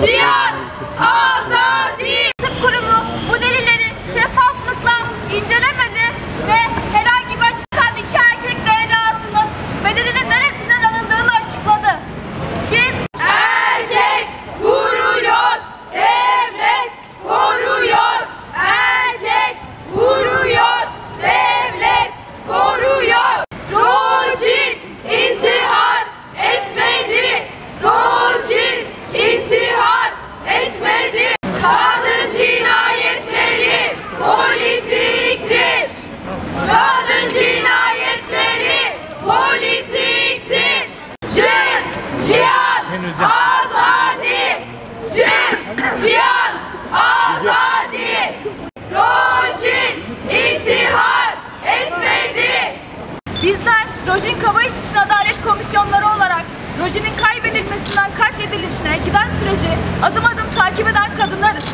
Cihan Azadi Tıp Kurumu bu delilleri şeffaflıkla incelemedi ve herhangi bir açıklayan iki erkek DNA'sının bedeninin neresinden alındığını açıkladı. Biz erkek vuruyor, devlet koruyor, erkek vuruyor, devlet koruyor. Rojin intihar etmedi, Rojin intihar etmedi. Kadın cinayetleri politiktir. Kadın cinayetleri politiktir. Cihan Azadi, Cihan Azadi. Rojin intihar etmedi. Bizler Rojin Kabayiş için Adalet Komisyonları olarak Rojin'in kaybedilmesinden katledilişine giden süreci adım adım takip eden kadınlarız.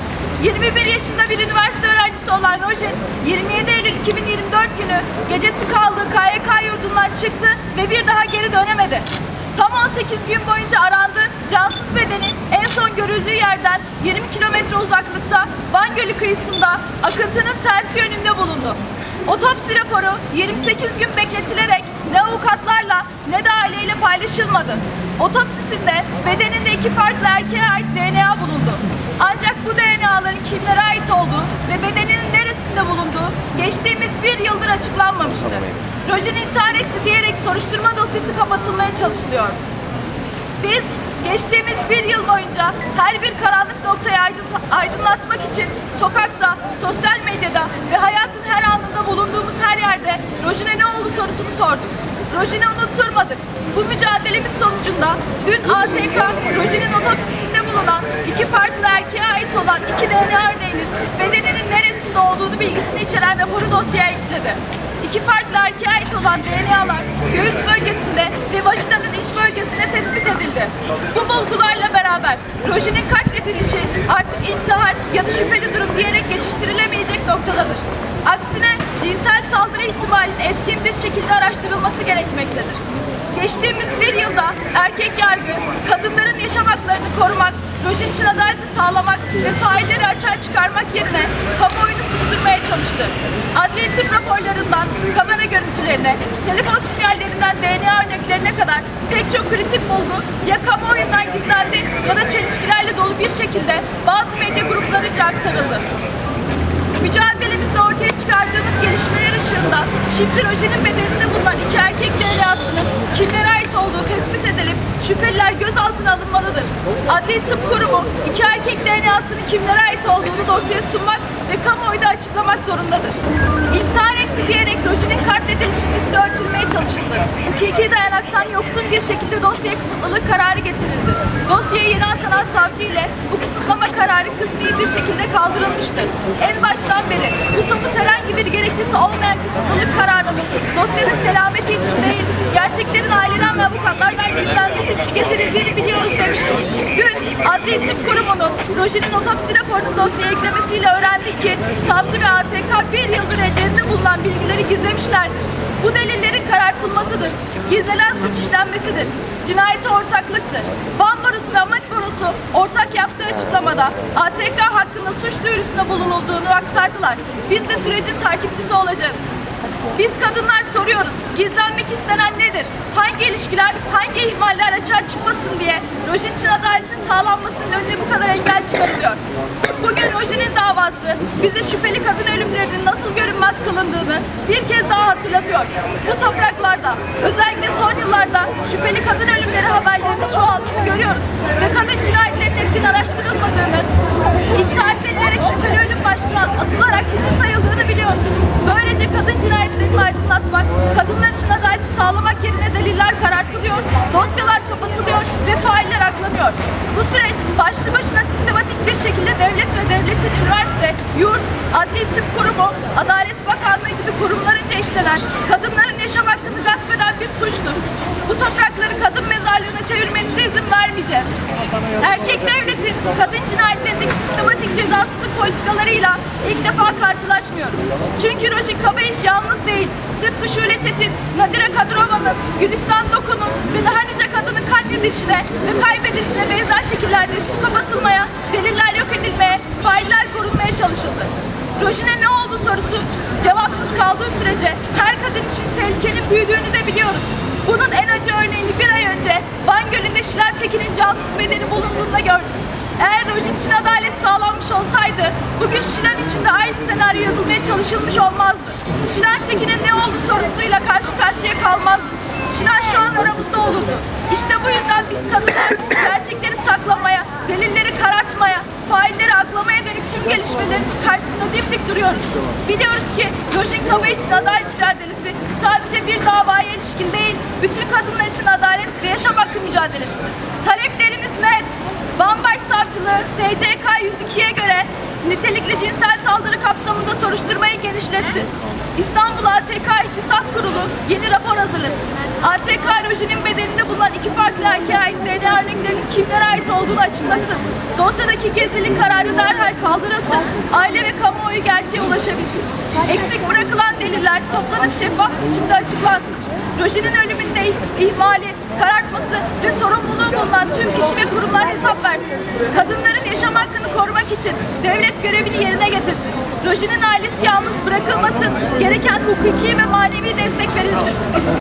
21 yaşında bir üniversite öğrencisi olan Rojin, 27 Eylül 2024 günü gecesi kaldığı KYK yurdundan çıktı ve bir daha geri dönemedi. Tam 18 gün boyunca arandı, cansız bedeni en son görüldüğü yerden 20 kilometre uzaklıkta Van Gölü kıyısında akıntının tersi yönünde bulundu. Otopsi raporu 28 gün bekletilerek ne avukatlarla ne de aileyle paylaşılmadı. Otopsisinde bedeninde iki farklı erkeğe ait DNA bulundu. Ancak bu DNA'ların kimlere ait olduğu ve bedeninin neresinde bulunduğu geçtiğimiz bir yıldır açıklanmamıştı. Rojin intihar etti diyerek soruşturma dosyası kapatılmaya çalışılıyor. Biz geçtiğimiz bir yıl boyunca her bir karanlık noktayı aydınlatmak için sokakta, sosyal medyada ve hayatın her anında bulunduğumuz her yerde Rojin'e ne oldu sorusunu sorduk. Rojin'i unutturmadık. Bu mücadelemiz sonucunda dün ATK, Rojin'in otopsisinde bulunan iki farklı erkeğe ait olan iki DNA örneğinin bedeninin neresinde olduğunu bilgisini içeren raporu dosyaya ekledi. İki farklı erkeğe ait olan DNA'lar göğüs bölgesinde ve vajinanın iç bölgesinde tespit edildi. Bu bulgularla beraber Rojin'in katledilişi artık intihar ya da şüpheli durum diyerek geçiştirilemeyecek noktadadır. Aksine cinsel saldırı ihtimalinin etkin bir şekilde araştırılması gerekmektedir. Geçtiğimiz bir yılda erkek yargı, kadınların yaşam haklarını korumak, Rojin için adaleti sağlamak ve failleri açığa çıkarmak yerine kamuoyunu susturmaya çalıştı. Adli tıp raporlarından kamera görüntülerine, telefon sinyallerinden DNA örneklerine kadar pek çok kritik bulgu ya kamuoyundan gizlendi ya da çelişkilerle dolu bir şekilde bazı medya gruplarınca aktarıldı. Mücadelemizde ortaya çıkardığımız gelişmeler ışığında şimdi Rojin'in bedeninde bulunan iki erkek DNA'sının kimlere ait olduğu tespit edilip şüpheliler gözaltına alınmalıdır. Adli Tıp Kurumu iki erkek DNA'sının kimlere ait olduğunu dosyaya sunmak ve kamuoyunda açıklamak zorundadır. İntihar etti diyerek Rojin'in katledilişinin üstü örtülmeye çalışıldı. Hukuki dayanaktan yoksun bir şekilde dosyaya kısıtlılık kararı getirildi. Dosyaya yeni atanan savcı ile bu kısıtlama kararı kısmi bir şekilde kaldırılmıştır. En baştan beri bu somut herhangi bir gerekçesi olmayan kısıtlılık kararının dosyanın selameti için değil, gerçeklerin aileden ve avukatlardan gizlenmesi için getirildiğini biliyoruz demiştik. Dün Adli Tıp Kurumu'nun Rojin'in otopsi raporunun dosyaya eklemesiyle öğrendik ki savcı ve ATK bir yıldır ellerinde bulunan bilgileri gizlemişlerdir. Bu delillerin karartılmasıdır. Gizlenen suç işlenmesidir. Cinayete ortaklıktır. Van Barosu ve Ahmet Barosu ortak yaptığı açıklamada ATK hakkında suç duyurusunda bulunulduğunu aktardılar. Biz de sürecin takipçisi olacağız. Biz kadınlar soruyoruz. Gizlenmek istenen nedir? Hangi ilişkiler, hangi ihmaller açığa çıkmasın diye Rojin için adaletin sağlanmasının önüne bu kadar engel çıkarılıyor. Bugün Rojin'in davası bize şüpheli kadın ölümlerinin nasıl görünmez kılındığını bir kez daha hatırlatıyor. Bu topraklarda özellikle son yıllarda şüpheli kadın ölümleri haberlerinin çoğaldığını görüyoruz ve kadın cinayetlerinin etkin araştırılmadığını, intihar denilerek şüpheli ölüm başlığı atılarak hiçe sayıldığını biliyoruz. Böylece kadın cinayetlerini aydınlatmak, kadınlar için adaleti sağlamak yerine deliller karartılıyor, dosyalar kapatılıyor ve failler aklanıyor. Bu süreç başlı başına sistematik bir şekilde devlet ve devletin üniversite, yurt, Adli Tıp Kurumu, Adalet Bakanlığı gibi kurumlarınca işlenen, kadınların yaşam hakkını gasp eden bir suçtur. Bu toprakları kadın mezarlığına çevirmenize izin vermeyeceğiz. Erkek devletin kadın cinayetlerindeki sistematik cezasızlık politikalarıyla ilk defa karşılaşmıyoruz. Çünkü Rojin Kabayiş yalnız değil. Tıpkı Şule Çetin, Nadire Kadirova'nın, Gülistan Doku'nun ve daha nice kadının katledilişine ve kaybedilişine benzer şekillerde üstü kapatılmaya kadın için tehlikenin büyüdüğünü de biliyoruz. Bunun en acı örneğini bir ay önce Van Gölü'nde Şilan Tekin'in cansız bedeni bulunduğunda gördük. Eğer Rojin için adalet sağlanmış olsaydı, bugün Şilan için de aynı senaryo yazılmaya çalışılmış olmazdı. Şilan Tekin'in ne oldu sorusuyla karşı karşıya kalmazdı. Şilan şu an aramızda olurdu. İşte bu yüzden biz kadınlar gerçekleri saklamaya, delilleri karartmaya, failleri aklamaya dönük tüm gelişmelerin karşısında dimdik duruyoruz. Biliyoruz ki Rojin Kaba için adalet mücadelesi sadece bir davaya ilişkin değil, bütün kadınlar için adalet ve yaşam hakkı mücadelesidir. Talepleriniz net. Van Başsavcılığı TCK 102'ye göre nitelikli cinsel saldırı kapsamında soruşturmayı genişletsin. İstanbul ATK İhtisas Kurulu yeni rapor hazırlasın. ATK Rojin'in bedeninde bulunan 2 farklı erkeğe ait DNA örneklerinin kimlere ait olduğunu açıklasın. Dosyadaki gizlilik kararı derhal kaldırılsın. Aile ve kamuoyu gerçeğe ulaşabilsin. Eksik bırakılan deliller toplanıp şeffaf biçimde açıklansın. Rojin'in ölümünde ihmali, karartması ve sorumluluğu bulunan tüm kişi ve kurumlar hesap versin. Kadınların yaşam hakkını korumak için devlet görevini yerine getirsin. Rojin'in ailesi yalnız bırakılmasın. Gereken hukuki ve manevi destek verilsin.